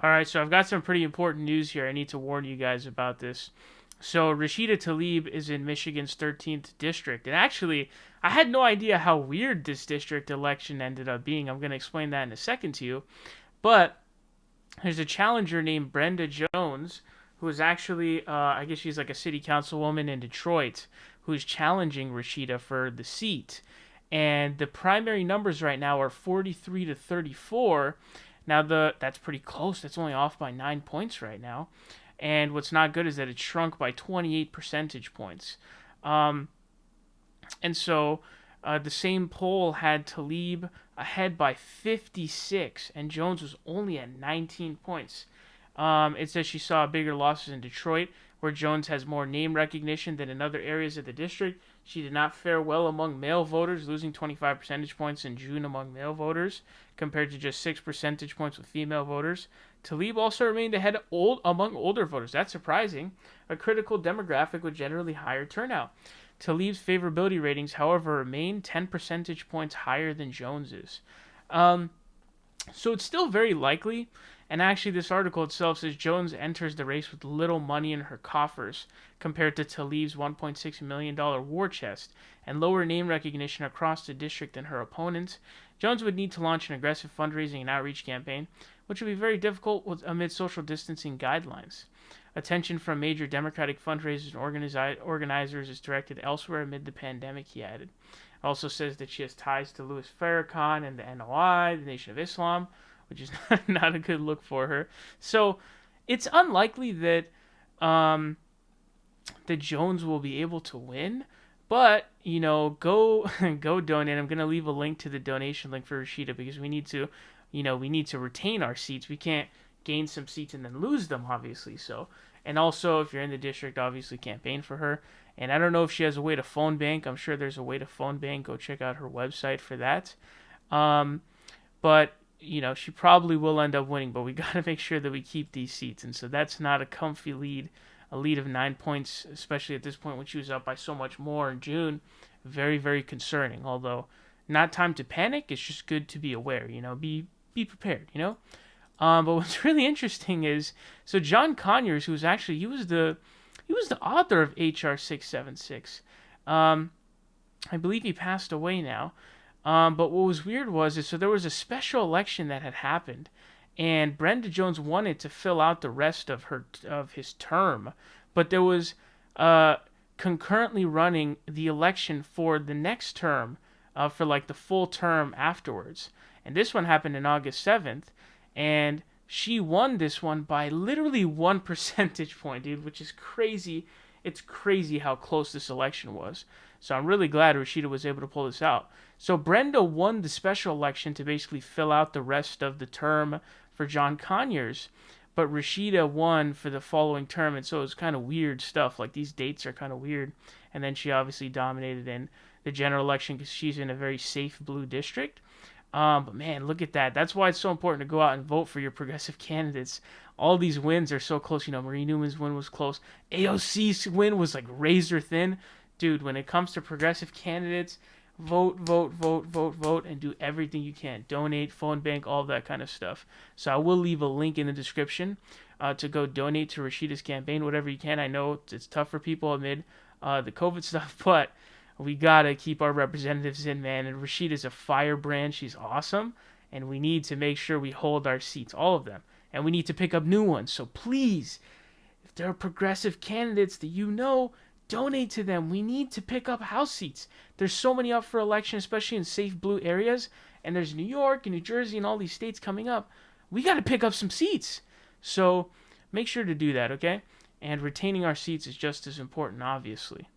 All right, so I've got some pretty important news here. I need to warn you guys about this. So Rashida Tlaib is in Michigan's 13th district, and actually, I had no idea how weird this district election ended up being. I'm going to explain that in a second to you. But there's a challenger named Brenda Jones, who is actually, I guess she's like a city councilwoman in Detroit, who's challenging Rashida for the seat. And the primary numbers right now are 43 to 34. Now that's pretty close. That's only off by 9 points right now. And what's not good is that it shrunk by 28 percentage points. Um, and so the same poll had Tlaib ahead by 56, and Jones was only at 19 points. It says she saw bigger losses in Detroit, where Jones has more name recognition than in other areas of the district. She did not fare well among male voters, losing 25 percentage points in June among male voters, compared to just 6 percentage points with female voters. Tlaib also remained ahead among older voters. That's surprising. A critical demographic with generally higher turnout. Tlaib's favorability ratings, however, remain 10 percentage points higher than Jones's. Um, so it's still very likely, and actually this article itself says Jones enters the race with little money in her coffers compared to Tlaib's $1.6 million war chest and lower name recognition across the district than her opponents. Jones would need to launch an aggressive fundraising and outreach campaign, which would be very difficult amid social distancing guidelines. Attention from major Democratic fundraisers and organizers is directed elsewhere amid the pandemic, he added. It also says that she has ties to Louis Farrakhan and the NOI, the Nation of Islam, which is not a good look for her. So it's unlikely that that Jones will be able to win. But go go donate. I'm gonna leave a link to the donation link for Rashida because we need to retain our seats. We can't gain some seats and then lose them, obviously. So, and also if you're in the district, obviously campaign for her. And I don't know if she has a way to phone bank. I'm sure there's a way to phone bank. Go check out her website for that. Um, but she probably will end up winning. But we got to make sure that we keep these seats. And so that's not a comfy lead. A lead of 9 points, especially at this point when she was up by so much more in June. Very, very concerning. Although not time to panic. It's just good to be aware. Be prepared. But what's really interesting is so John Conyers, who's actually he was the author of HR 676. I believe he passed away now. But what was weird was so there was a special election that had happened, and Brenda Jones wanted to fill out the rest of his term, but there was concurrently running the election for the next term, for like the full term afterwards, and this one happened on August 7th, and she won this one by literally 1 percentage point, dude, which is crazy. It's crazy how close this election was. So I'm really glad Rashida was able to pull this out. So Brenda won the special election to basically fill out the rest of the term for John Conyers, but Rashida won for the following term, and so it was kind of weird stuff. Like these dates are kind of weird. And then she obviously dominated in the general election because she's in a very safe blue district. But man, look at that. That's why it's so important to go out and vote for your progressive candidates. All these wins are so close. Marie Newman's win was close. AOC's win was like razor thin. Dude, when it comes to progressive candidates, vote, vote, vote, vote, vote, and do everything you can. Donate, phone bank, all that kind of stuff. So I will leave a link in the description to go donate to Rashida's campaign, whatever you can. I know it's tough for people amid the COVID stuff, but we gotta keep our representatives in, man. And Rashida's a firebrand. She's awesome. And we need to make sure we hold our seats, all of them. And we need to pick up new ones. So please, if there are progressive candidates that donate to them. We need to pick up House seats. There's so many up for election, especially in safe blue areas. And there's New York and New Jersey and all these states coming up. We got to pick up some seats. So make sure to do that, okay? And retaining our seats is just as important, obviously.